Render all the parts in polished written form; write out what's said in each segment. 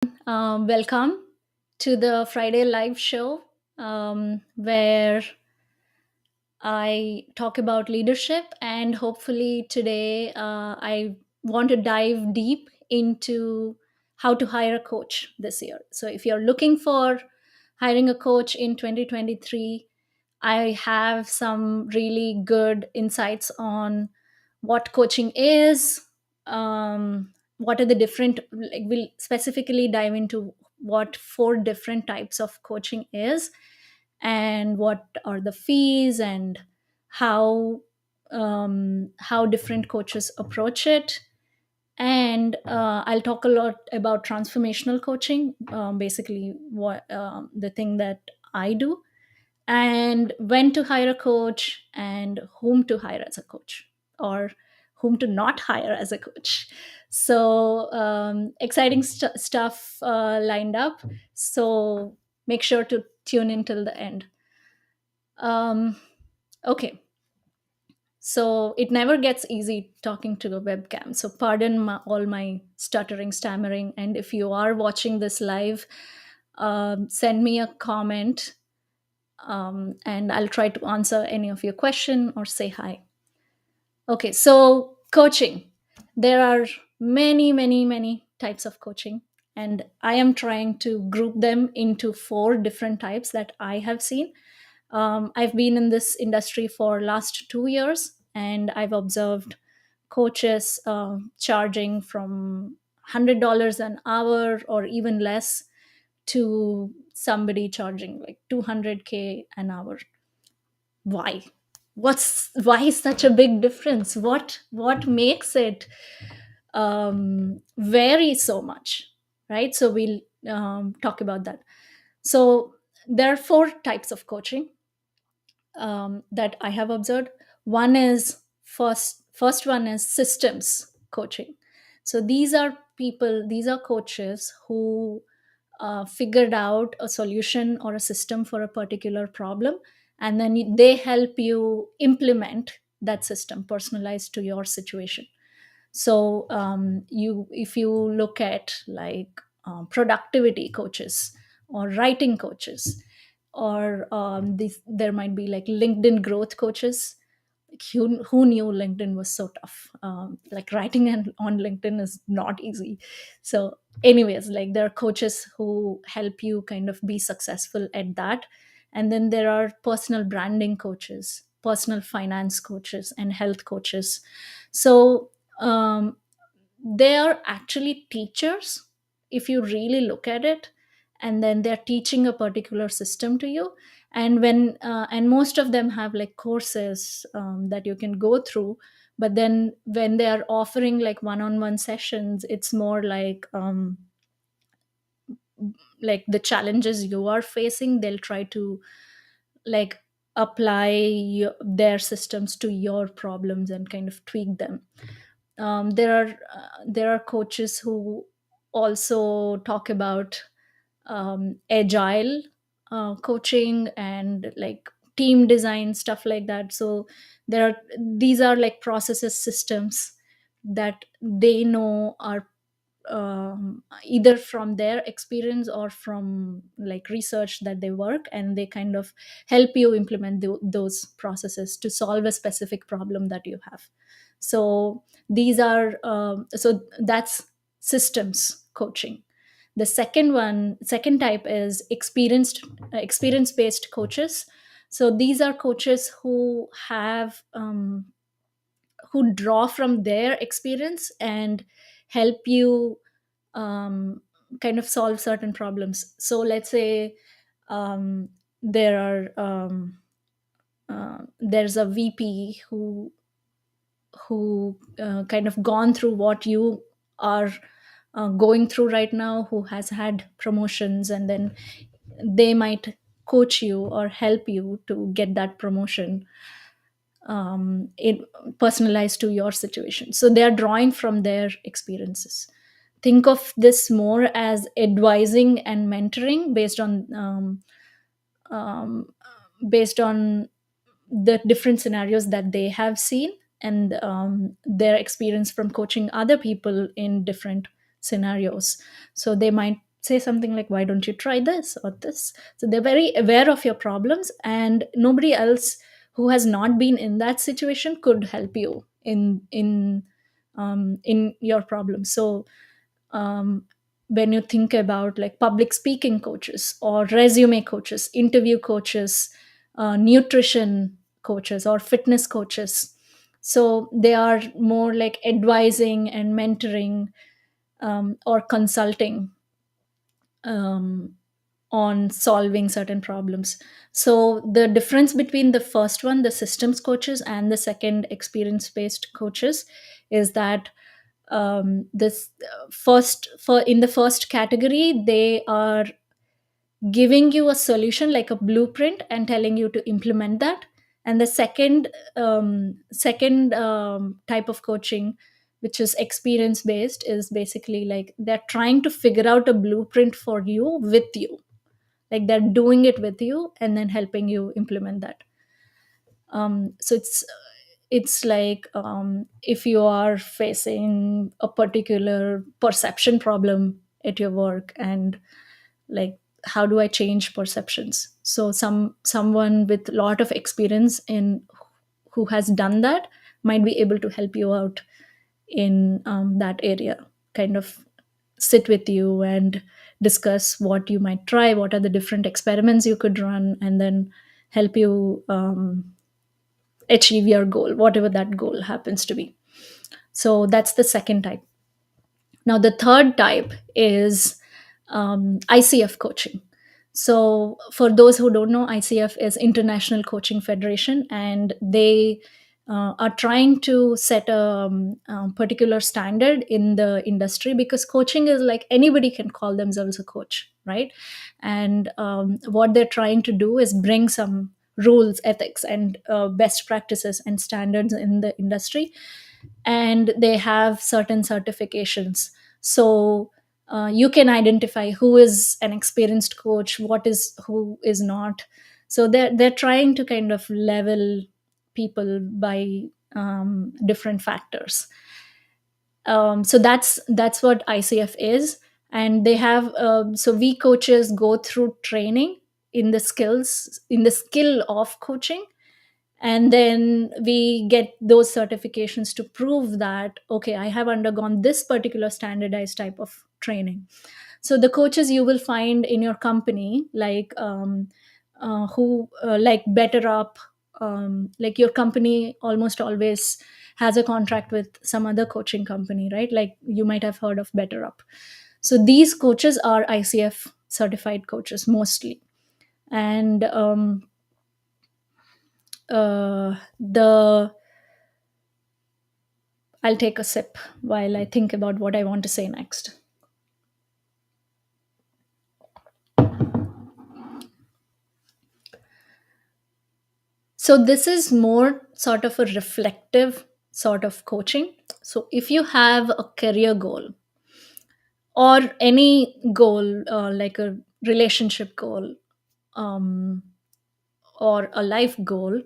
Welcome to the Friday live show where I talk about leadership. And hopefully, today I want to dive deep into how to hire a coach this year. So, if you're looking for hiring a coach in 2023, I have some really good insights on what coaching is, what are the different, like, we'll specifically dive into what four different types of coaching is, and what are the fees, and how different coaches approach it. And I'll talk a lot about transformational coaching, basically what the thing that I do, and when to hire a coach and whom to hire as a coach, or whom to not hire as a coach. So exciting stuff lined up, so make sure to tune in till the end. um, okay, so it never gets easy talking to a webcam, so pardon all my stuttering, stammering, and if you are watching this live, send me a comment, and I'll try to answer any of your question or say hi. Okay, so coaching. There are many, many, many types of coaching, and I am trying to group them into four different types that I have seen. I've been in this industry for last 2 years, and I've observed coaches charging from $100 an hour or even less to somebody charging like 200K an hour. Why? Why is such a big difference? What makes it vary so much, right? So we'll talk about that. So there are four types of coaching that I have observed. One is first one is systems coaching. So these are coaches who figured out a solution or a system for a particular problem, and then they help you implement that system personalized to your situation. So you if you look at like productivity coaches or writing coaches, or there might be like LinkedIn growth coaches. Like, who knew LinkedIn was so tough? Like writing on LinkedIn is not easy. So anyways, like there are coaches who help you kind of be successful at that. And then there are personal branding coaches, personal finance coaches, and health coaches. So um, they are actually teachers if you really look at it, and then they're teaching a particular system to you. And and most of them have like courses that you can go through. But then when they are offering like one-on-one sessions, it's more like the challenges you are facing, they'll try to like apply their systems to your problems and kind of tweak them. There are coaches who also talk about agile coaching and like team design, stuff like that. So these are like processes, systems that they know are either from their experience or from like research that they work, and they kind of help you implement those processes to solve a specific problem that you have. So so that's systems coaching. The second type is experience based coaches. So these are coaches who have who draw from their experience and help you um, kind of solve certain problems. So let's say um, there are there's a VP who kind of gone through what you are going through right now, who has had promotions, and then they might coach you or help you to get that promotion in personalized to your situation. So they are drawing from their experiences. Think of this more as advising and mentoring um, based on the different scenarios that they have seen, and their experience from coaching other people in different scenarios. So they might say something like, why don't you try this or this? So they're very aware of your problems, and nobody else who has not been in that situation could help you in your problem. So um, when you think about like public speaking coaches or resume coaches, interview coaches, nutrition coaches or fitness coaches, so they are more like advising and mentoring, or consulting, um, on solving certain problems. So the difference between the first one, the systems coaches, and the second, experience based coaches, is that this first for in the first category, they are giving you a solution like a blueprint and telling you to implement that. And the second type of coaching, which is experience based, is basically like they're trying to figure out a blueprint for you with you, like they're doing it with you and then helping you implement that. So it's like, if you are facing a particular perception problem at your work, and like, how do I change perceptions? So someone with a lot of experience in who has done that might be able to help you out in that area, kind of sit with you and discuss what you might try, what are the different experiments you could run, and then help you achieve your goal, whatever that goal happens to be. So that's the second type. Now, the third type is ICF coaching. So, for those who don't know, ICF is International Coaching Federation, and they are trying to set a particular standard in the industry, because coaching is like anybody can call themselves a coach, right? And what they're trying to do is bring some rules, ethics, and best practices and standards in the industry, and they have certain certifications. So you can identify who is an experienced coach, what is who is not. So they're trying to kind of level people by different factors. So that's what ICF is. And they have, so we coaches go through training in the skill of coaching, and then we get those certifications to prove that, okay, I have undergone this particular standardized type of training. So the coaches you will find in your company, like who like Better Up, like your company almost always has a contract with some other coaching company, right? Like you might have heard of Better Up. So these coaches are ICF certified coaches mostly. And the I'll take a sip while I think about what I want to say next. So, this is more sort of a reflective sort of coaching. So, if you have a career goal or any goal, like a relationship goal, um, or a life goal,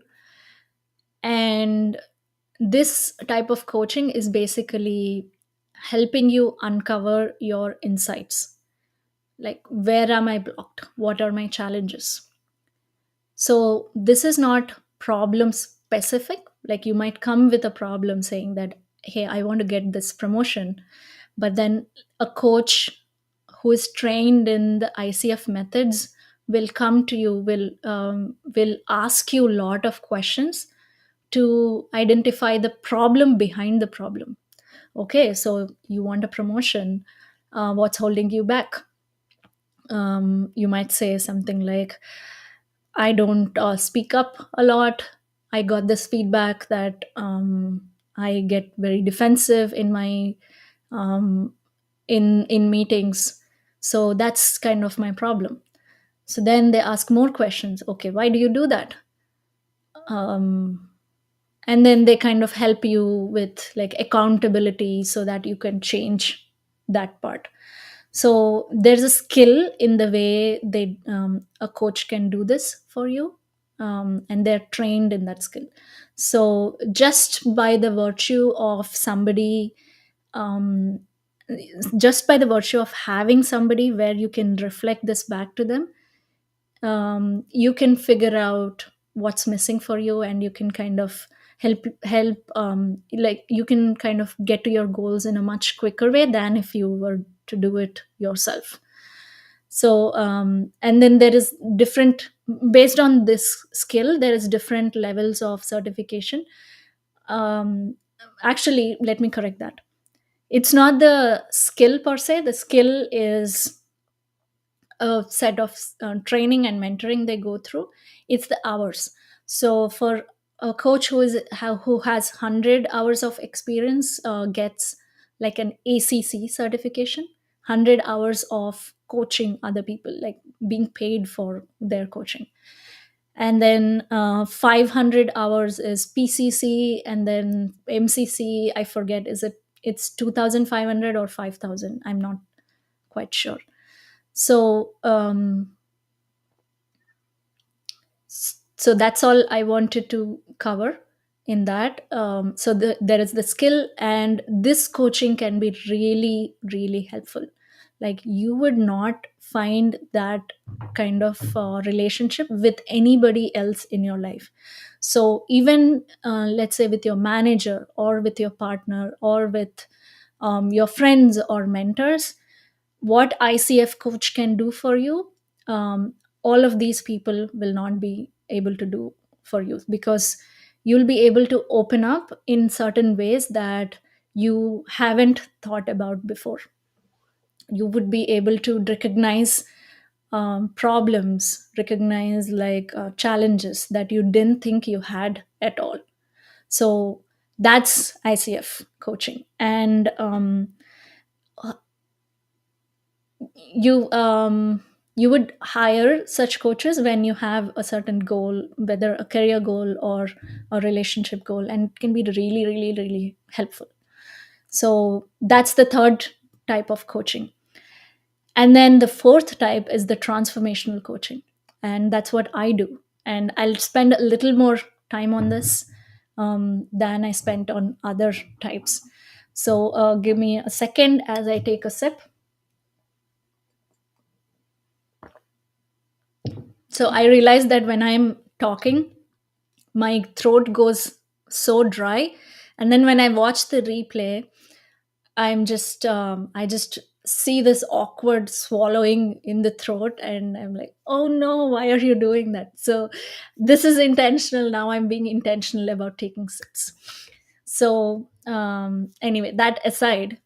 and this type of coaching is basically helping you uncover your insights, like, where am I blocked? What are my challenges? So this is not problem specific. Like you might come with a problem saying that, hey, I want to get this promotion. But then a coach who is trained in the ICF methods will come to you, will ask you a lot of questions to identify the problem behind the problem. Okay, so you want a promotion. What's holding you back? You might say something like, I don't speak up a lot. I got this feedback that I get very defensive in my um, in meetings. So that's kind of my problem. So then they ask more questions. Okay, why do you do that? Um, and then they kind of help you with like accountability so that you can change that part. So there's a skill in the way a coach can do this for you, and they're trained in that skill. So just by the virtue of somebody um, just by the virtue of having somebody where you can reflect this back to them, you can figure out what's missing for you, and you can kind of help like you can kind of get to your goals in a much quicker way than if you were to do it yourself. So and then there is different, based on this skill there is different levels of certification. um, Actually, let me correct that. It's not the skill per se. The skill is a set of training and mentoring they go through. It's the hours. So for a coach who has 100 hours of experience gets like an ACC certification, 100 hours of coaching other people, like being paid for their coaching. And then 500 hours is PCC, and then MCC, I forget, is it's 2500 or 5000, I'm not quite sure. So so that's all I wanted to cover in that. So there is the skill, and this coaching can be really really helpful. Like you would not find that kind of relationship with anybody else in your life. So even let's say with your manager or with your partner or with your friends or mentors, what ICF coach can do for you, all of these people will not be able to do for you, because you'll be able to open up in certain ways that you haven't thought about before. You would be able to recognize problems, recognize like challenges that you didn't think you had at all. So that's ICF coaching. And you would hire such coaches when you have a certain goal, whether a career goal or a relationship goal, and it can be really really really helpful. So that's the third type of coaching. And then the fourth type is the transformational coaching, and that's what I do. And I'll spend a little more time on this than I spent on other types. So give me a second as I take a sip. So I realized that when I'm talking, my throat goes so dry. And then when I watch the replay, I just see this awkward swallowing in the throat, and I'm like, oh no, why are you doing that? So this is intentional. Now I'm being intentional about taking sips. So anyway, that aside,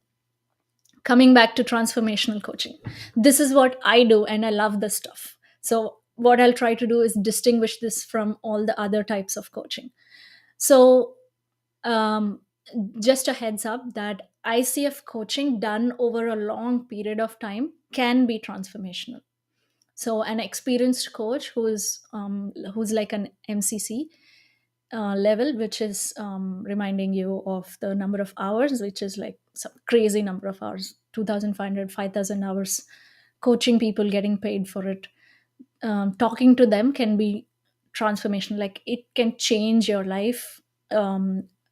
coming back to transformational coaching, this is what I do and I love this stuff. So what I'll try to do is distinguish this from all the other types of coaching. So um, just a heads up that ICF coaching done over a long period of time can be transformational. So an experienced coach who's like an MCC level, which is reminding you of the number of hours, which is like some crazy number of hours, 2,500, 5,000 hours, coaching people, getting paid for it. Talking to them can be transformational. Like it can change your life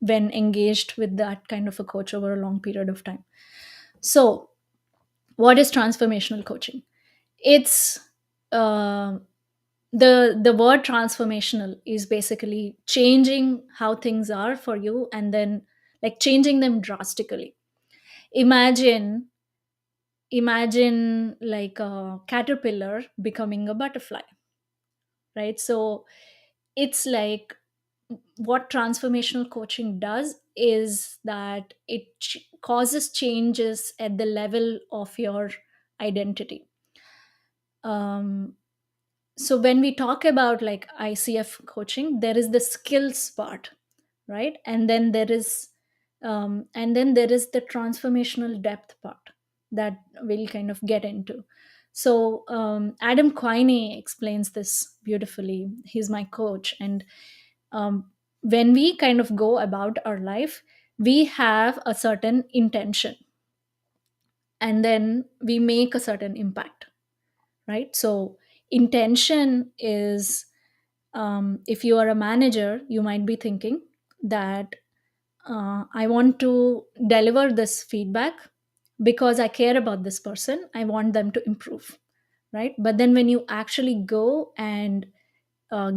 when engaged with that kind of a coach over a long period of time. So, what is transformational coaching? It's uh, the word transformational is basically changing how things are for you, and then like changing them drastically. Imagine imagine like a caterpillar becoming a butterfly, right? So it's like what transformational coaching does is that it causes changes at the level of your identity. um, so when we talk about like ICF coaching, there is the skills part, right? And then there is the transformational depth part that we'll kind of get into. So Adam Quiney explains this beautifully. He's my coach. And when we kind of go about our life, we have a certain intention, and then we make a certain impact, right? So intention is, if you are a manager, you might be thinking that I want to deliver this feedback because I care about this person. I want them to improve, right? But then when you actually go and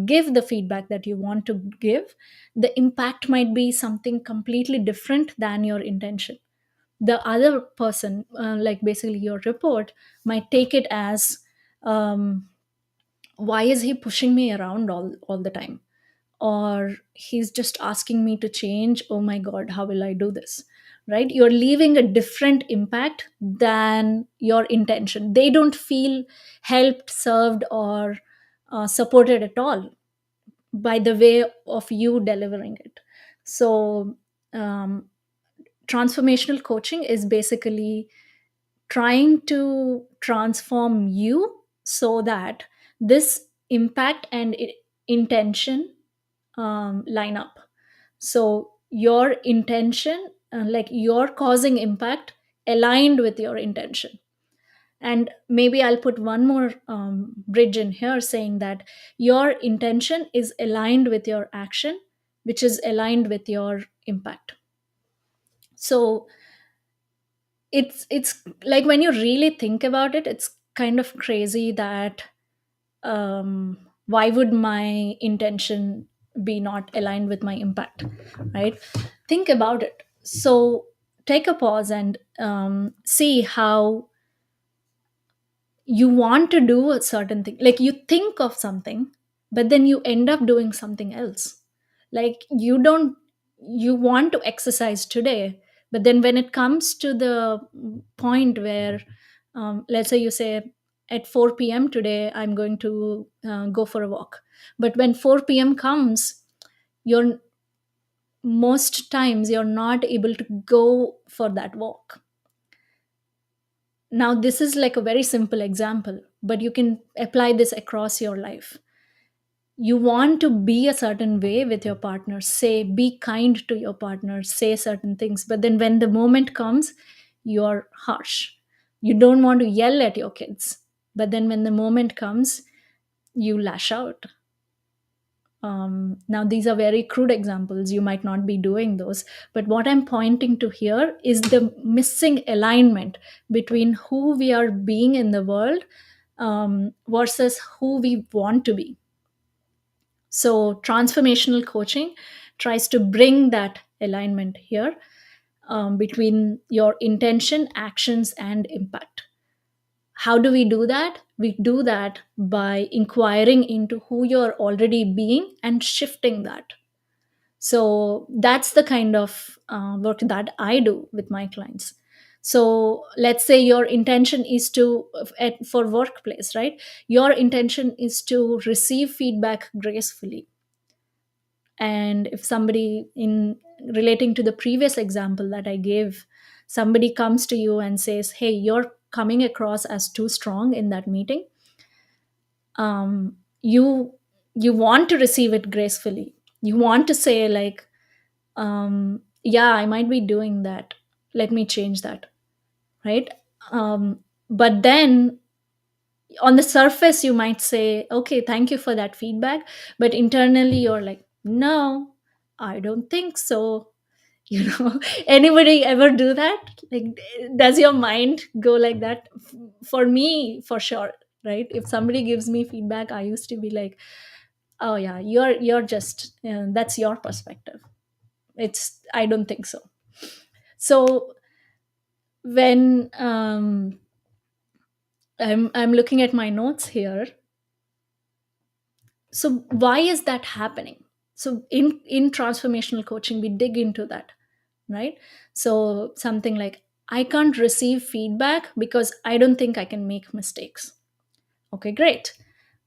give the feedback that you want to give, the impact might be something completely different than your intention. The other person, like basically your report, might take it as, um, why is he pushing me around all the time, or he's just asking me to change, oh my god, how will I do this, right? You're leaving a different impact than your intention. They don't feel helped, served, or supported at all by the way of you delivering it. So um, transformational coaching is basically trying to transform you so that this impact and intention line up. So your intention, like you're causing impact aligned with your intention. And maybe I'll put one more bridge in here, saying that your intention is aligned with your action, which is aligned with your impact. So it's like, when you really think about it, it's kind of crazy that, why would my intention be not aligned with my impact, right? Think about it. So take a pause and see how you want to do a certain thing. Like, you think of something, but then you end up doing something else. Like, you want to exercise today, but then when it comes to the point where, let's say you say, at 4 p.m. today I'm going to go for a walk. But when 4 p.m. comes, you're most times you're not able to go for that walk. Now, this is like a very simple example, but you can apply this across your life. You want to be a certain way with your partner, say, be kind to your partner, say certain things, but then when the moment comes, you're harsh. You don't want to yell at your kids, but then when the moment comes, you lash out. Now, these are very crude examples. You might not be doing those. But what I'm pointing to here is the missing alignment between who we are being in the world, versus who we want to be. So, transformational coaching tries to bring that alignment here, between your intention, actions, and impact. How do we do that? We do that by inquiring into who you're already being and shifting that. So that's the kind of work that I do with my clients. So let's say your intention is to, for workplace, right? Your intention is to receive feedback gracefully. And if somebody, in relating to the previous example that I gave, somebody comes to you and says, hey, you're coming across as too strong in that meeting, um, you you want to receive it gracefully. You want to say, like, yeah, I might be doing that, let me change that, right? But then on the surface you might say, okay, thank you for that feedback, but internally you're like, no, I don't think so. you know Anybody ever do that? Like, does your mind go like that? For me, for sure, right? If somebody gives me feedback, I used to be like, oh yeah, you're just, that's your perspective. I don't think so. So when I'm looking at my notes here, so why is that happening? So in transformational coaching, we dig into that, right? So something like, I can't receive feedback because I don't think I can make mistakes. Okay, great.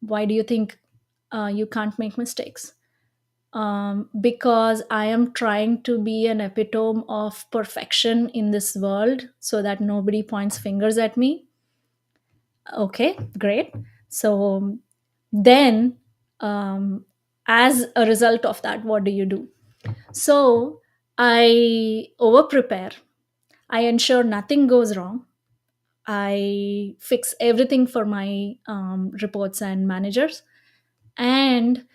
Why do you think you can't make mistakes? Because I am trying to be an epitome of perfection in this world so that nobody points fingers at me. Okay, great. So then, um, as a result of that, what do? So I over prepare. I ensure nothing goes wrong. I fix everything for my reports and managers. And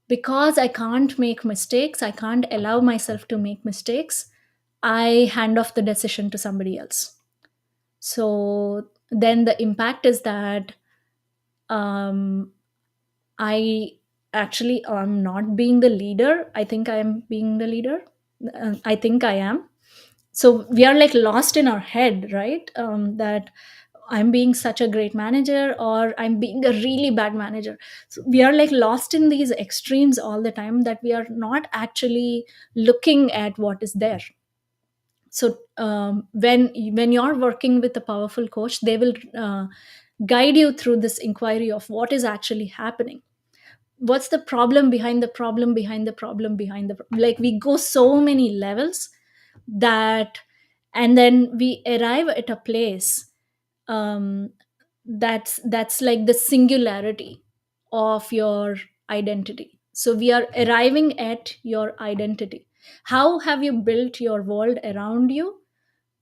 because I can't make mistakes, I can't allow myself to make mistakes, I hand off the decision to somebody else. So then the impact is that um, I actually am not being the leader. I think I am being the leader. I think I am. So we are like lost in our head, right? That I'm being such a great manager or I'm being a really bad manager. So we are like lost in these extremes all the time, that we are not actually looking at what is there. So when you're working with a powerful coach, they will guide you through this inquiry of what is actually happening, what's the problem behind the problem behind the problem behind the like we go so many levels that, and then we arrive at a place um, that's like the singularity of your identity. So we are arriving at your identity. How have you built your world around you,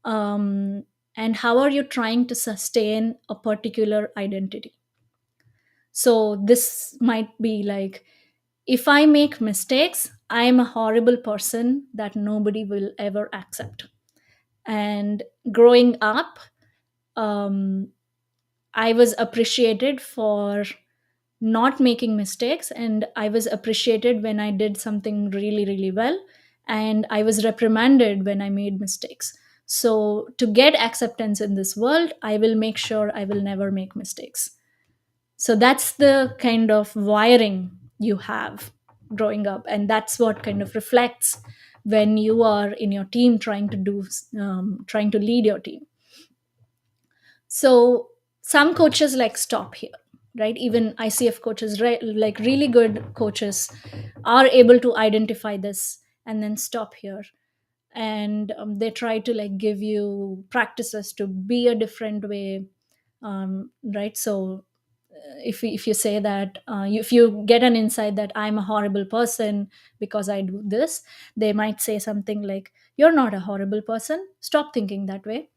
um, and how are you trying to sustain a particular identity? So this might be like, if I make mistakes, I am a horrible person that nobody will ever accept. And growing up, um, I was appreciated for not making mistakes, and I was appreciated when I did something really, really well, and I was reprimanded when I made mistakes. So, to get acceptance in this world, I will make sure I will never make mistakes. So that's the kind of wiring you have growing up, and that's what kind of reflects when you are in your team trying to trying to lead your team. So some coaches like stop here, right? Even ICF coaches, right, like really good coaches, are able to identify this and then stop here. And they try to like give you practices to be a different way, right? So if you say that if you get an insight that I'm a horrible person because I do this, they might say something like, you're not a horrible person, stop thinking that way.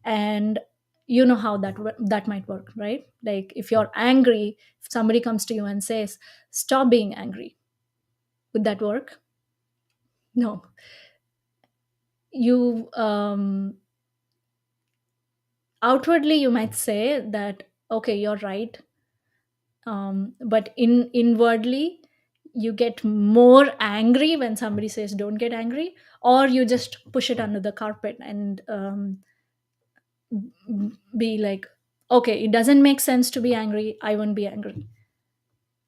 And you know how that might work, right? Like if you're angry, if somebody comes to you and says, stop being angry, would that work? No. You outwardly you might say that, okay, you're right, but inwardly you get more angry when somebody says don't get angry, or you just push it under the carpet and be like, okay, it doesn't make sense to be angry, I won't be angry.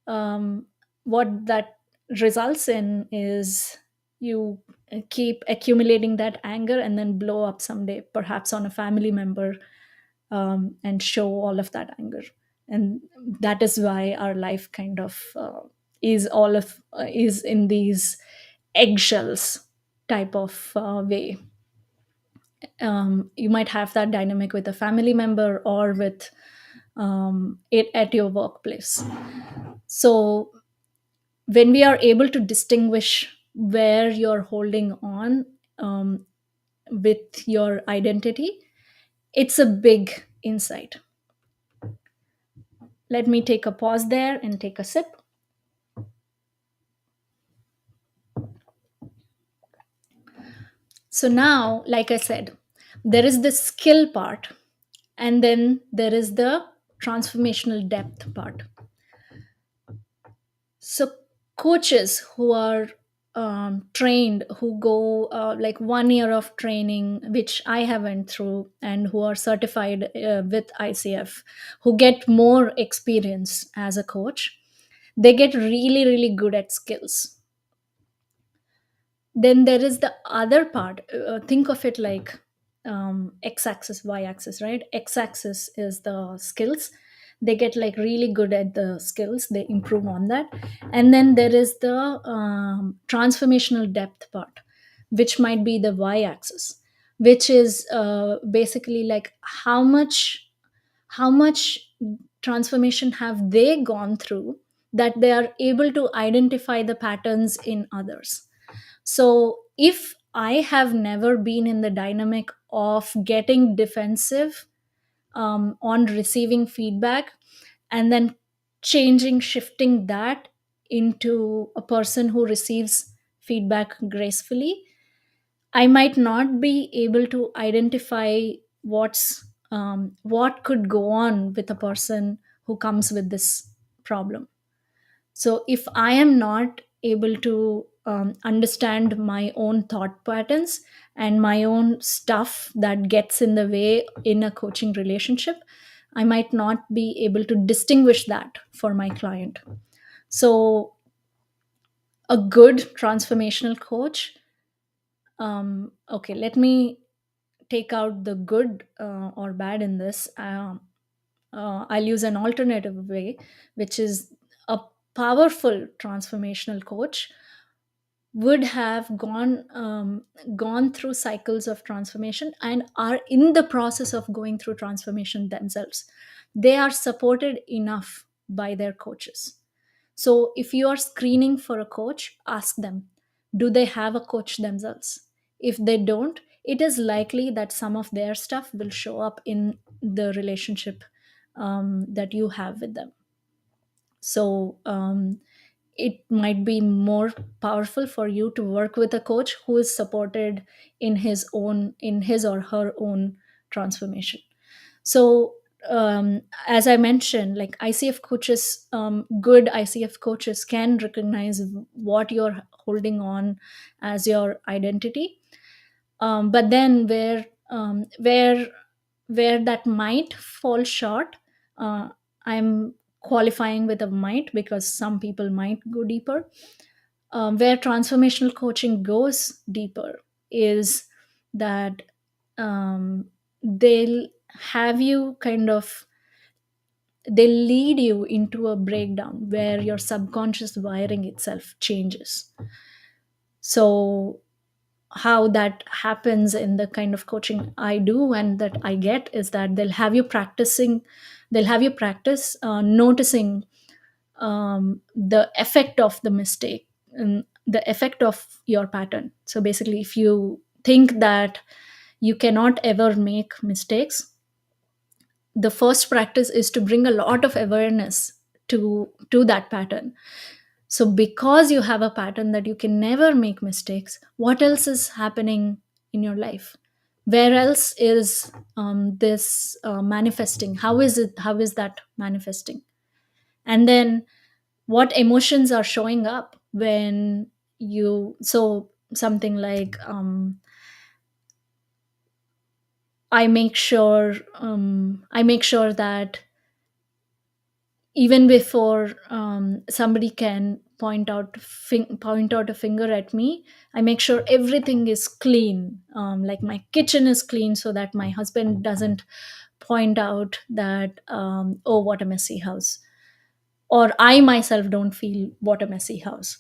What that results in is you keep accumulating that anger and then blow up someday, perhaps on a family member, and show all of that anger. And that is why our life kind of is in these eggshells type of way. You might have that dynamic with a family member or with it at your workplace. So when we are able to distinguish where you're holding on um, with your identity, it's a big insight. Let me take a pause there and take a sip. So now, like I said, there is the skill part, and then there is the transformational depth part. So coaches who are trained, who go like 1 year of training, which I have went through, and who are certified with ICF, who get more experience as a coach, they get really, really good at skills. Then there is the other part. Think of it like x-axis, y-axis, right? X-axis is the skills. They get like really good at the skills, they improve on that. And then there is the transformational depth part, which might be the y-axis, which is basically like how much transformation have they gone through, that they are able to identify the patterns in others. So if I have never been in the dynamic of getting defensive on receiving feedback, and then shifting that into a person who receives feedback gracefully, I might not be able to identify what's what could go on with a person who comes with this problem. So if I am not able to understand my own thought patterns and my own stuff that gets in the way in a coaching relationship, I might not be able to distinguish that for my client. So a good transformational coach, okay, let me take out the good or bad in this. I'll use an alternative way, which is a powerful transformational coach would have gone through cycles of transformation and are in the process of going through transformation themselves. They are supported enough by their coaches. So if you are screening for a coach, ask them, do they have a coach themselves? If they don't, it is likely that some of their stuff will show up in the relationship that you have with them. So it might be more powerful for you to work with a coach who is supported in his or her own transformation. So as I mentioned, like ICF coaches, good ICF coaches can recognize what you're holding on as your identity. But then where that might fall short, I'm qualifying with a might because some people might go deeper. Where transformational coaching goes deeper is that they'll have you kind of, they lead you into a breakdown where your subconscious wiring itself changes. So how that happens in the kind of coaching I do and that I get is that they'll have you practice noticing the effect of the mistake and the effect of your pattern. So basically, if you think that you cannot ever make mistakes, the first practice is to bring a lot of awareness to that pattern. So because you have a pattern that you can never make mistakes, what else is happening in your life? Where else is this manifesting? How is that manifesting? And then what emotions are showing up when you, so something like I make sure that even before somebody can point out a finger at me, I make sure everything is clean, like my kitchen is clean so that my husband doesn't point out that oh, what a messy house, or I myself don't feel what a messy house.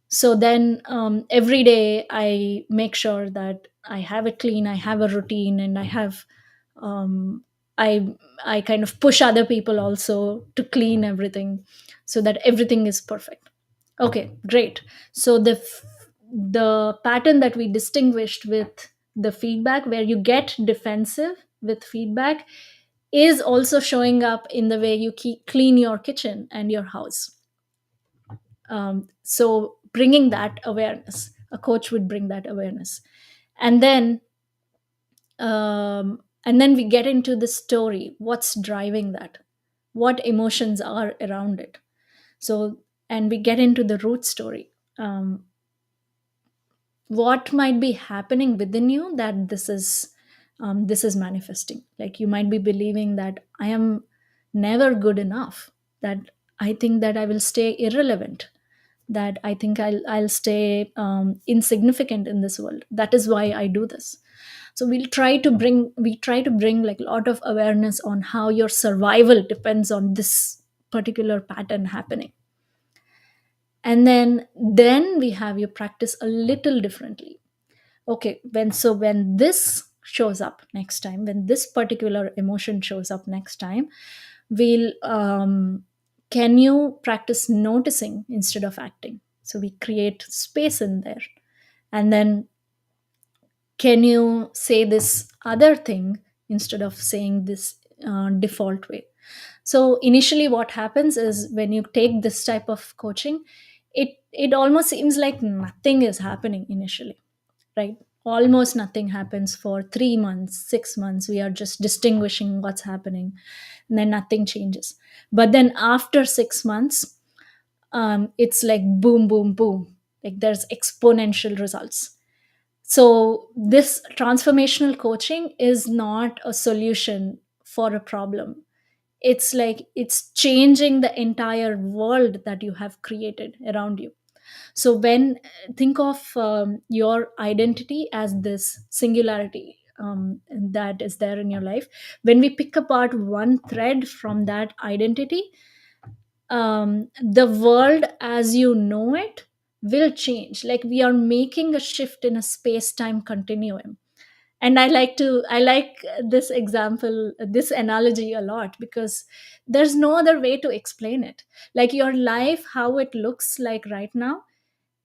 So then every day I make sure that I have it clean, I have a routine, and um, i I kind of push other people also to clean everything so that everything is perfect. Okay, great. So the pattern that we distinguished with the feedback, where you get defensive with feedback, is also showing up in the way you clean your kitchen and your house. So bringing that awareness, a coach would bring that awareness. And then we get into the story, what's driving that, what emotions are around it. So, and we get into the root story. What might be happening within you that this is manifesting? Like you might be believing that I am never good enough, that I think that I will stay irrelevant, that I think I'll stay insignificant in this world. That is why I do this. So we try to bring like a lot of awareness on how your survival depends on this particular pattern happening. And then we have you practice a little differently. Okay, when this shows up next time, when this particular emotion shows up next time, we'll can you practice noticing instead of acting? So we create space in there. And then can you say this other thing instead of saying this default way? So initially what happens is when you take this type of coaching, it almost seems like nothing is happening initially, right? almost nothing happens for 3 months, 6 months. We are just distinguishing what's happening, and then nothing changes. But then after 6 months, it's like boom, boom, boom. Like there's exponential results. So this transformational coaching is not a solution for a problem. It's like it's changing the entire world that you have created around you. So when think of your identity as this singularity that is there in your life. When we pick apart one thread from that identity, the world as you know it will change. Like we are making a shift in a space time continuum. And I like this example, this analogy a lot, because there's no other way to explain it. Like your life, how it looks like right now,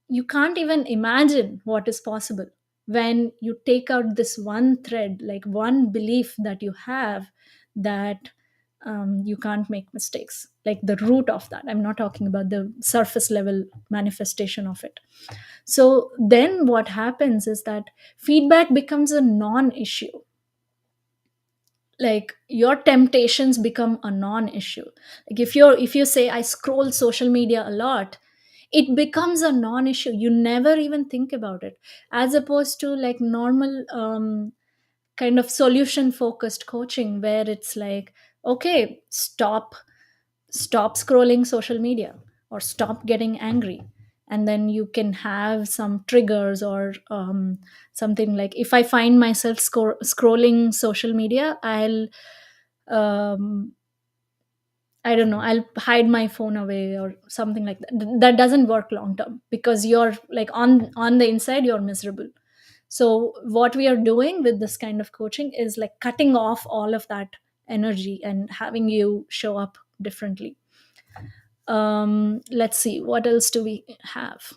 you can't even imagine what is possible when you take out this one thread, like one belief that you have, that you can't make mistakes, like the root of that. I'm not talking about the surface level manifestation of it. So then what happens is that feedback becomes a non-issue. Like your temptations become a non-issue. Like if you say I scroll social media a lot, it becomes a non-issue. You never even think about it, as opposed to like normal kind of solution focused coaching, where it's like, okay, stop scrolling social media, or stop getting angry. And then you can have some triggers, or something like, if I find myself scrolling social media, um, I don't know, I'll hide my phone away or something like that. That doesn't work long term, because you're like on the inside you're miserable. So what we are doing with this kind of coaching is like cutting off all of that energy and having you show up differently. Let's see, what else do we have?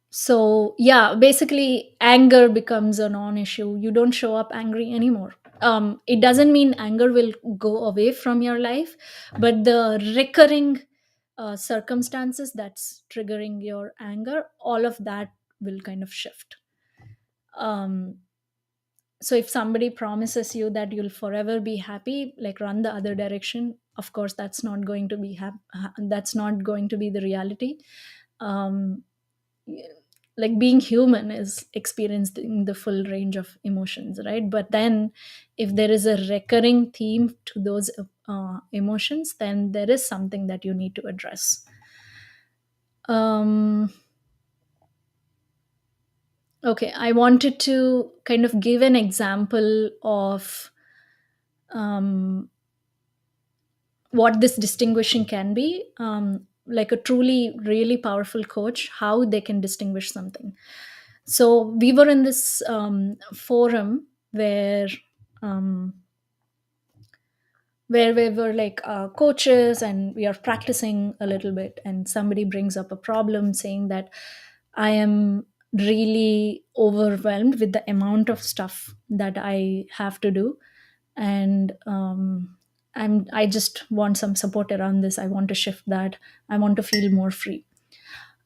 So yeah, basically anger becomes a non-issue. You don't show up angry anymore. It doesn't mean anger will go away from your life, but the recurring circumstances that's triggering your anger, all of that will kind of shift. um, so if somebody promises you that you'll forever be happy, like run the other direction. Of course that's not going to be that's not going to be the reality. um, like being human is experiencing the full range of emotions, right? But then if there is a recurring theme to those emotions, then there is something that you need to address. um, okay, I wanted to kind of give an example of um, what this distinguishing can be, like a truly really powerful coach, how they can distinguish something. So we were in this forum um, where we were like coaches, and we are practicing a little bit, and somebody brings up a problem saying that I am really overwhelmed with the amount of stuff that I have to do. And I just want some support around this. I want to shift that. I want to feel more free.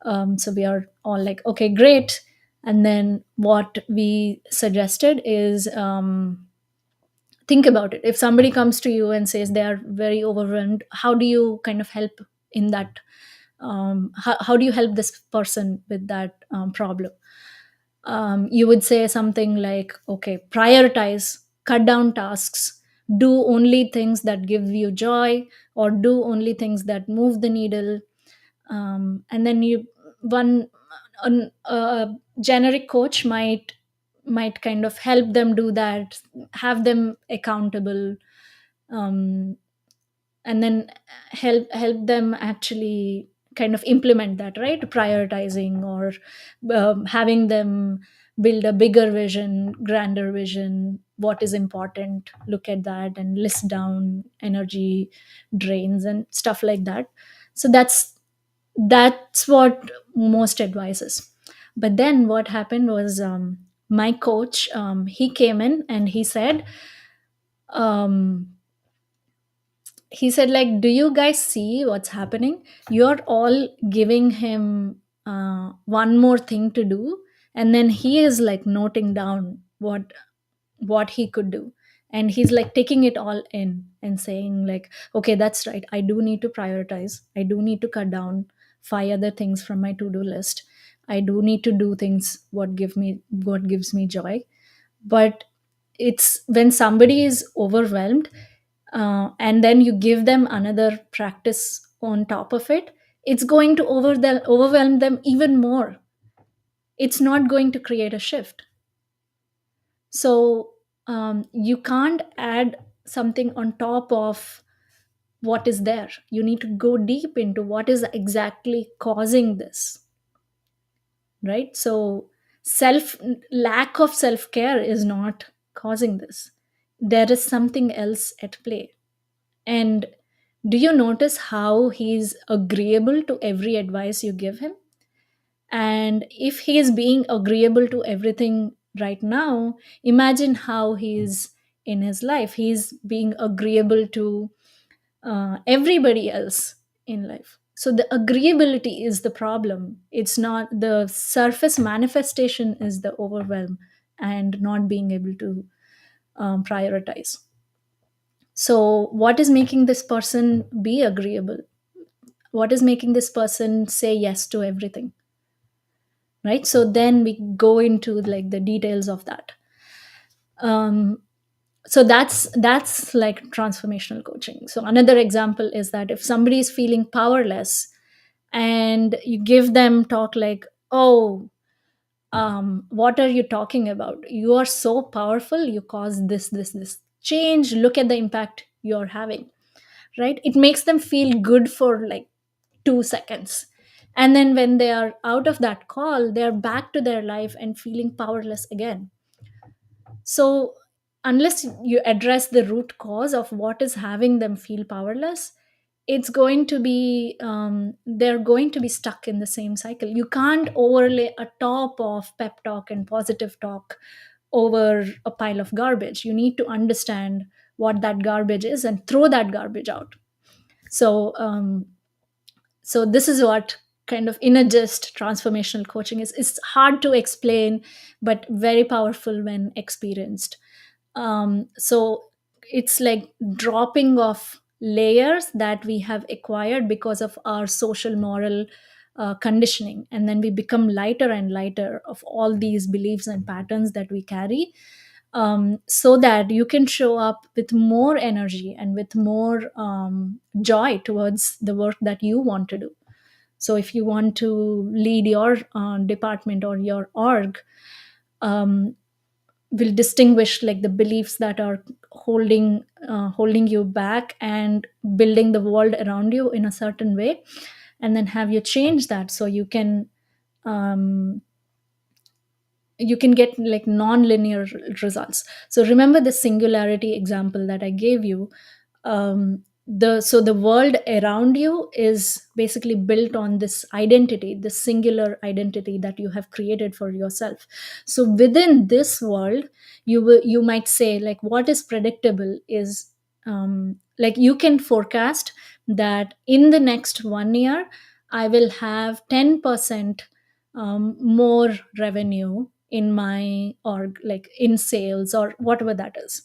So we are all like, okay, great. And then what we suggested is, think about it. If somebody comes to you and says they are very overwhelmed, how do you kind of help in that? How do you help this person with that problem? You would say something like, okay, prioritize, cut down tasks, do only things that give you joy, or do only things that move the needle. And then you one a generic coach might kind of help them do that, have them accountable, um, and then help them actually kind of implement that, right? Prioritizing, or having them build a bigger vision, grander vision, what is important, look at that and list down energy drains and stuff like that. So that's what most advises. But then what happened was, my coach, he came in and um, he said like, do you guys see what's happening? You're all giving him one more thing to do, and then he is like noting down what he could do, and he's like taking it all in and saying like, okay, that's right, I do need to prioritize, I do need to cut down five other things from my to-do list, I do need to do things what gives me joy. But it's when somebody is overwhelmed, and then you give them another practice on top of it, it's going to overwhelm them even more. It's not going to create a shift. So you can't add something on top of what is there. You need to go deep into what is exactly causing this, right? So self lack of self care is not causing this. There is something else at play. And do you notice how he's agreeable to every advice you give him? And if he is being agreeable to everything right now, imagine how he's in his life. He's being agreeable to everybody else in life. So the agreeability is the problem. It's not the surface manifestation, is the overwhelm and not being able to prioritize. So, what is making this person be agreeable? What is making this person say yes to everything? Right. So then we go into like the details of that. Um, so that's like transformational coaching. So another example is that if somebody is feeling powerless, and you give them talk like, oh, what are you talking about? You are so powerful. You cause this change. Look at the impact you're having. Right? It makes them feel good for like 2 seconds. And then when they are out of that call, they're back to their life and feeling powerless again. So, unless you address the root cause of what is having them feel powerless, it's going to be they're going to be stuck in the same cycle. You can't overlay a top of pep talk and positive talk over a pile of garbage. You need to understand what that garbage is and throw that garbage out. So this is what kind of inner gist transformational coaching is. It's hard to explain, but very powerful when experienced. So it's like dropping off layers that we have acquired because of our social moral conditioning, and then we become lighter and lighter of all these beliefs and patterns that we carry, so that you can show up with more energy and with more joy towards the work that you want to do. So if you want to lead your department or your org, um, will distinguish like the beliefs that are holding you back and building the world around you in a certain way, and then have you change that so um, you can get like non-linear results. So remember the singularity example that I gave you. The world around you is basically built on this identity, this singular identity that you have created for yourself. So within this world, you might say like what is predictable is, like you can forecast that in the next 1 year I will have 10% more revenue in my org, like in sales or whatever that is.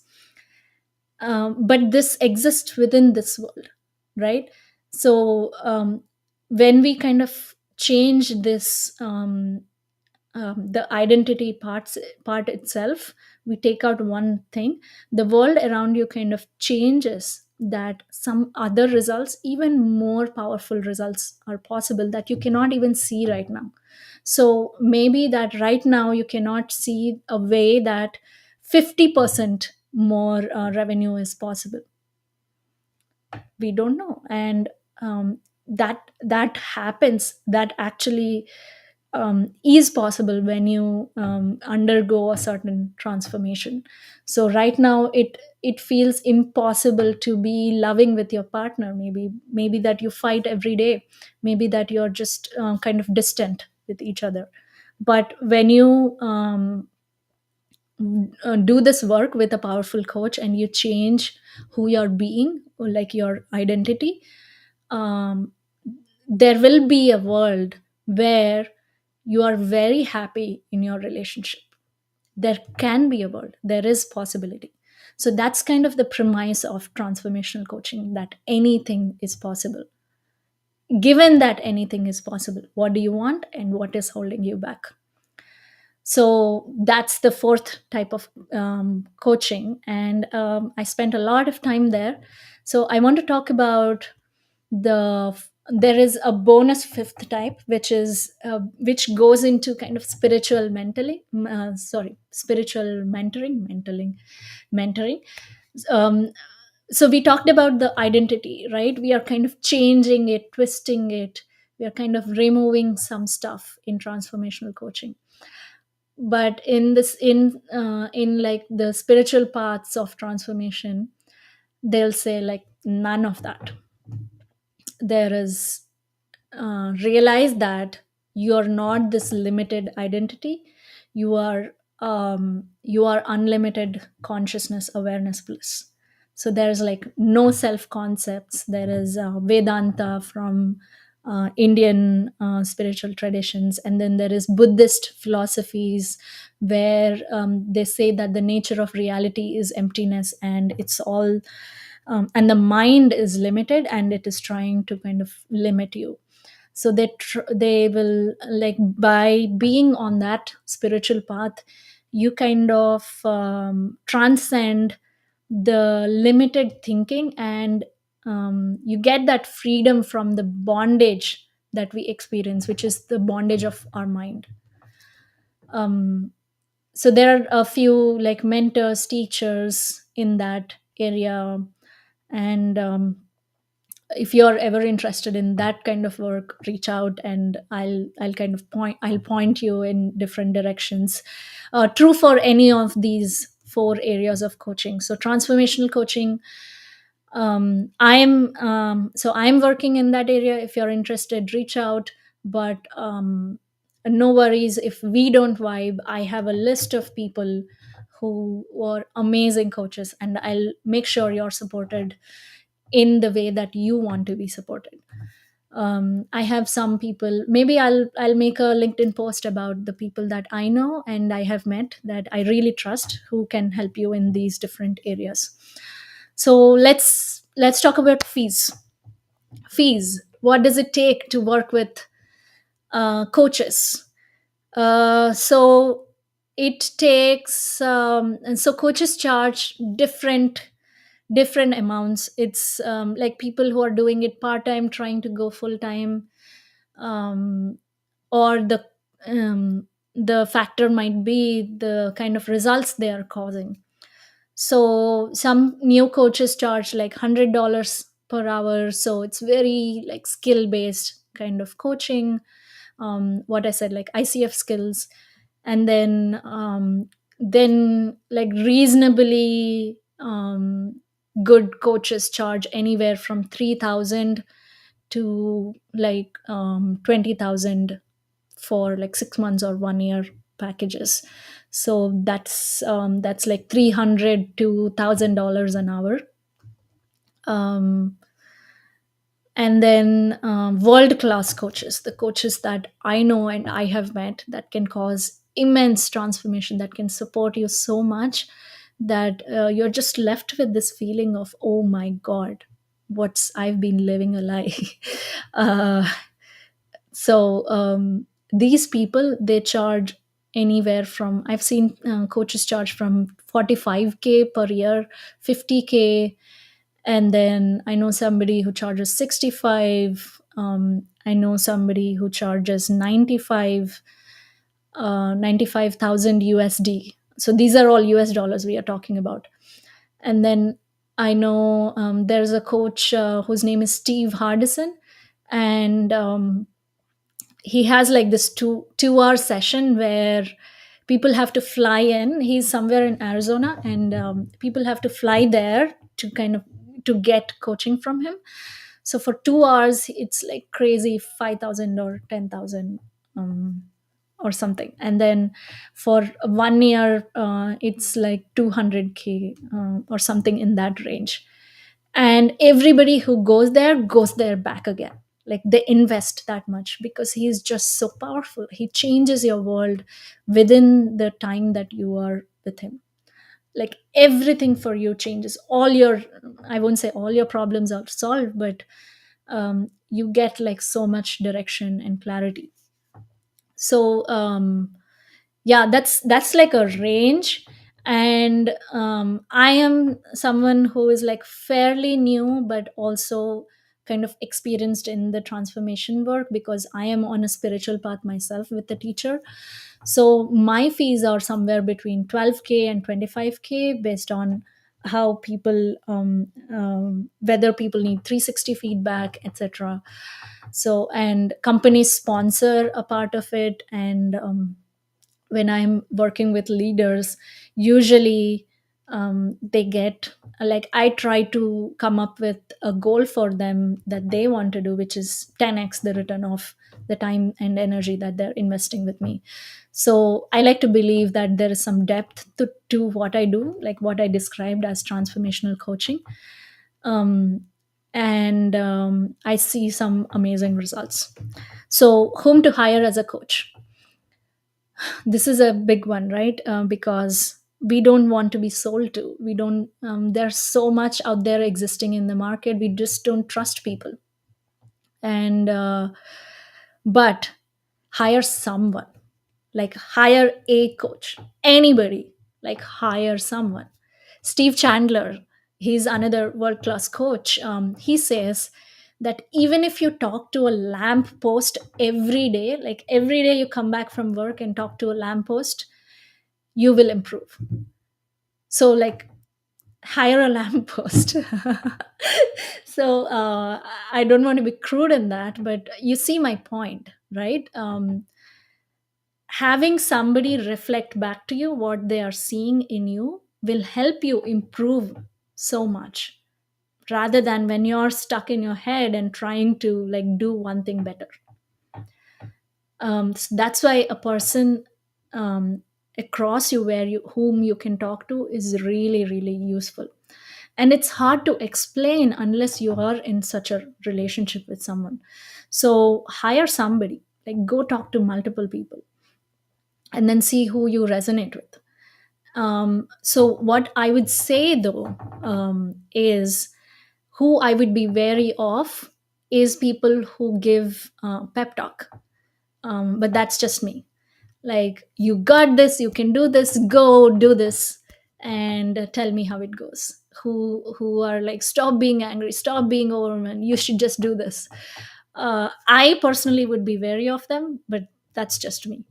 But this exists within this world, right? So when we kind of change this, the identity part itself, we take out one thing, the world around you kind of changes, that some other results, even more powerful results are possible that you cannot even see right now. So maybe that right now you cannot see a way that 50% more revenue is possible. We don't know. And that happens, that actually is possible when you undergo a certain transformation. So right now it feels impossible to be loving with your partner. Maybe that you fight every day, maybe that you're just kind of distant with each other. But when you do this work with a powerful coach and you change who you're being, or like your identity, um, there will be a world where you are very happy in your relationship. There can be a world, there is possibility. So that's kind of the premise of transformational coaching, that anything is possible. Given that anything is possible, what do you want and what is holding you back? So that's the fourth type of coaching, and I spent a lot of time there. So I want to talk about there is a bonus fifth type, which is which goes into kind of spiritual mentally sorry spiritual mentoring. um, so we talked about the identity, right? We are kind of changing it, twisting it. We are kind of removing some stuff in transformational coaching. But in like the spiritual paths of transformation, they'll say like none of that. There is realize that you are not this limited identity. You are unlimited consciousness, awareness, bliss. So there's like no self concepts. There is Vedanta from Indian spiritual traditions, and then there is Buddhist philosophies where they say that the nature of reality is emptiness, and it's all and the mind is limited and it is trying to kind of limit you. So they will, like, by being on that spiritual path, you kind of transcend the limited thinking, and you get that freedom from the bondage that we experience, which is the bondage of our mind. um, so there are a few like mentors, teachers in that area, and if you're ever interested in that kind of work, reach out and I'll kind of point you in different directions. True for any of these four areas of coaching. So transformational coaching, I'm working in that area. If you're interested, reach out. But no worries if we don't vibe. I have a list of people who are amazing coaches, and I'll make sure you're supported in the way that you want to be supported. I have some people, maybe I'll make a LinkedIn post about the people that I know and I have met that I really trust, who can help you in these different areas. So let's talk about fees. What does it take to work with coaches? So it takes and so coaches charge different amounts. It's like people who are doing it part time, trying to go full time, um, or the factor might be the kind of results they are causing. So some new coaches charge like $100 per hour, so it's very like skill based kind of coaching. What I said, like ICF skills. And then like reasonably good coaches charge anywhere from 3,000 to like 20,000 for like 6 months or 1 year packages. So that's like 300 to $1,000 an hour. um, and then world class coaches, the coaches that I know and I have met, that can cause immense transformation, that can support you so much that you're just left with this feeling of, oh my god, what's I've been living a lie. uh, so these people, they charge anywhere from, I've seen coaches charge from 45K per year, 50K. And then I know somebody who charges 65. I know somebody who charges 95,000 USD. So these are all US dollars we are talking about. And then I know there's a coach whose name is Steve Hardison, and he has like this 2 hour session where people have to fly in. He's somewhere in Arizona, and people have to fly there to kind of to get coaching from him. So for 2 hours it's like crazy, 5,000 or 10,000 or something. And then for 1 year it's like 200K or something in that range. And everybody who goes there back again. like they invest that much because he is just so powerful. He changes your world within the time that you are with him. Like everything for you changes. All your, I won't say all your problems are solved, but you get like so much direction and clarity. So yeah, that's like a range. And I am someone who is like fairly new but also kind of experienced in the transformation work, because I am on a spiritual path myself with the teacher. So my fees are somewhere between 12K and 25K, based on how people whether people need 360 feedback, etc. So, and companies sponsor a part of it. And when I'm working with leaders, usually they get, like, I try to come up with a goal for them that they want to do, which is 10x the return of the time and energy that they're investing with me. So I like to believe that there is some depth to what I do, like what I described as transformational coaching. um, and I see some amazing results. So whom to hire as a coach? This is a big one, right? Because we don't want to be sold to. We don't. There's so much out there existing in the market. We just don't trust people. And but hire someone. Like hire a coach. Anybody. Like hire someone. Steve Chandler, he's another world class coach. He says that even if you talk to a lamp post every day, like every day you come back from work and talk to a lamp post, you will improve. So, like, hire a lamppost. So, I don't want to be crude in that, but you see my point, right? Having somebody reflect back to you what they are seeing in you will help you improve so much, rather than when you're stuck in your head and trying to like do one thing better. So that's why a person um, across you, where you whom you can talk to, is really really useful. And it's hard to explain unless you are in such a relationship with someone. So hire somebody, like go talk to multiple people and then see who you resonate with. So what I would say though, is who I would be wary of is people who give pep talk. But that's just me. Like, you got this, you can do this, go do this, and tell me how it goes. Who are like, stop being angry, stop being overwhelmed, you should just do this. I personally would be wary of them, but that's just me.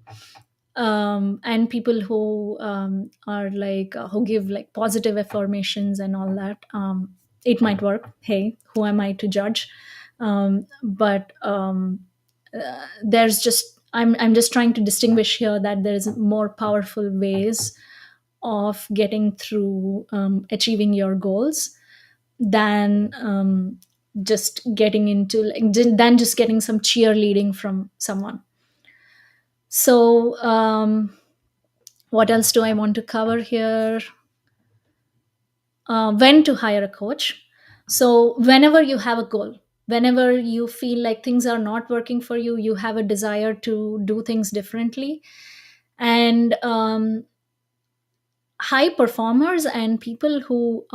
And people who are like who give like positive affirmations and all that, it might work. Hey, who am I to judge? But there's just, I'm just trying to distinguish here that there's more powerful ways of getting through, achieving your goals, than just getting into like than just getting some cheerleading from someone. So what else do I want to cover here? When to hire a coach. So whenever you have a goal, whenever you feel like things are not working for you, you have a desire to do things differently. And high performers and people who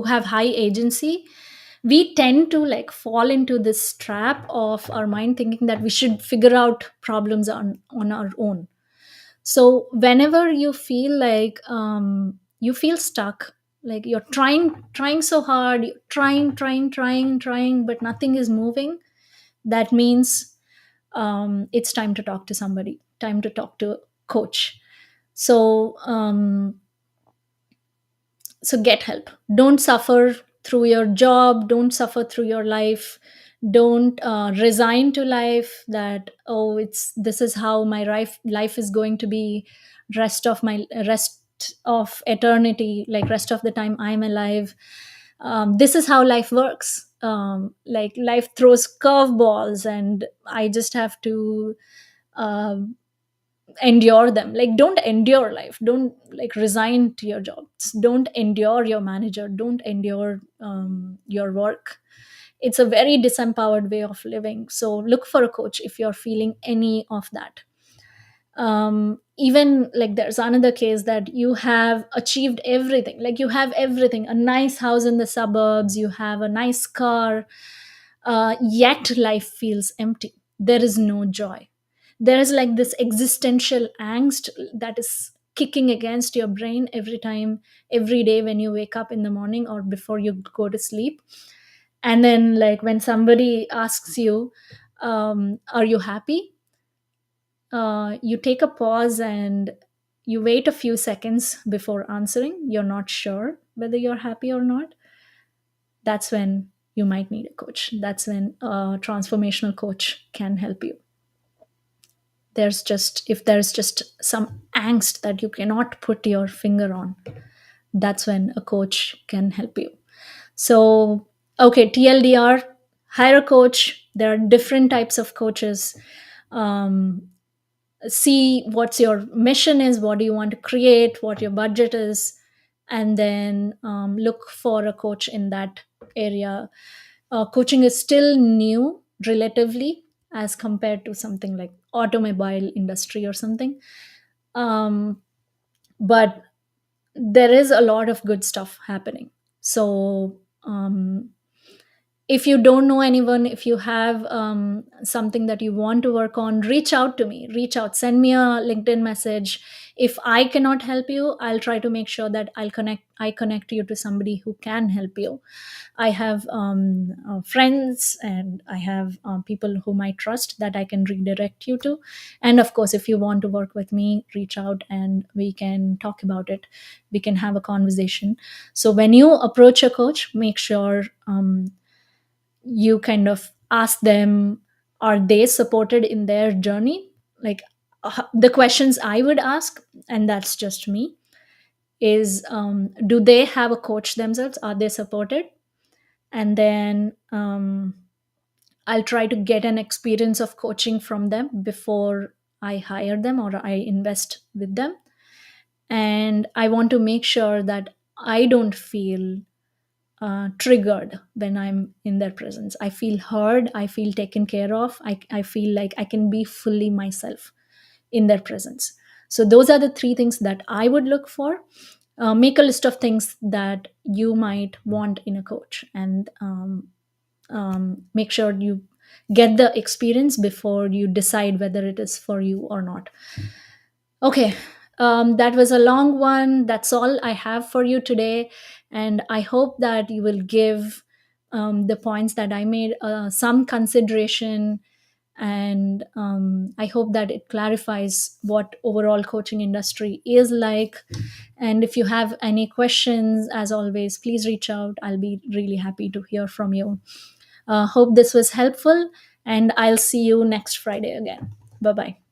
have high agency, we tend to like fall into this trap of our mind thinking that we should figure out problems on our own. So whenever you feel like you feel stuck, like you're trying so hard, you're trying, but nothing is moving, that means it's time to talk to somebody, time to talk to a coach. So so get help. Don't suffer through your job, don't suffer through your life. Don't resign to life that, oh, it's this is how my life is going to be rest of eternity, like rest of the time I'm alive. This is how life works. Like life throws curveballs and I just have to uh, endure them. Like, don't endure life, don't like resign to your jobs, don't endure your manager, don't endure your work. It's a very disempowered way of living. So look for a coach if you're feeling any of that. Even like there's another case that you have achieved everything, like you have everything, a nice house in the suburbs, you have a nice car, yet life feels empty. There is no joy. There is like this existential angst that is kicking against your brain every time, every day when you wake up in the morning or before you go to sleep. And then like when somebody asks you, are you happy, you take a pause and you wait a few seconds before answering. You're not sure whether you're happy or not. That's when you might need a coach. That's when a transformational coach can help you. There's just, if there's just some angst that you cannot put your finger on, that's when a coach can help you. So, okay, TLDR, hire a coach. There are different types of coaches. um, See what's your mission is, what do you want to create, what your budget is, and then look for a coach in that area. Coaching is still new relatively as compared to something like automobile industry or something, um, but there is a lot of good stuff happening. So if you don't know anyone, if you have something that you want to work on, reach out to me, reach out, send me a LinkedIn message. If I cannot help you, I'll try to make sure that I connect you to somebody who can help you. I have friends, and I have people whom I trust that I can redirect you to. And of course, if you want to work with me, reach out and we can talk about it. We can have a conversation. So when you approach a coach, make sure you kind of ask them, are they supported in their journey? Like, the questions I would ask, and that's just me, is do they have a coach themselves, are they supported? And then I'll try to get an experience of coaching from them before I hire them or I invest with them. And I want to make sure that I don't feel triggered when I'm in their presence. I feel heard, I feel taken care of, I feel like I can be fully myself in their presence. So, those are the three things that I would look for. Make a list of things that you might want in a coach, and make sure you get the experience before you decide whether it is for you or not. Okay, that was a long one. That's all I have for you today. And I hope that you will give the points that I made some consideration. And I hope that it clarifies what overall coaching industry is like. And if you have any questions, as always, please reach out. I'll be really happy to hear from you. Hope this was helpful, and I'll see you next Friday again. Bye bye.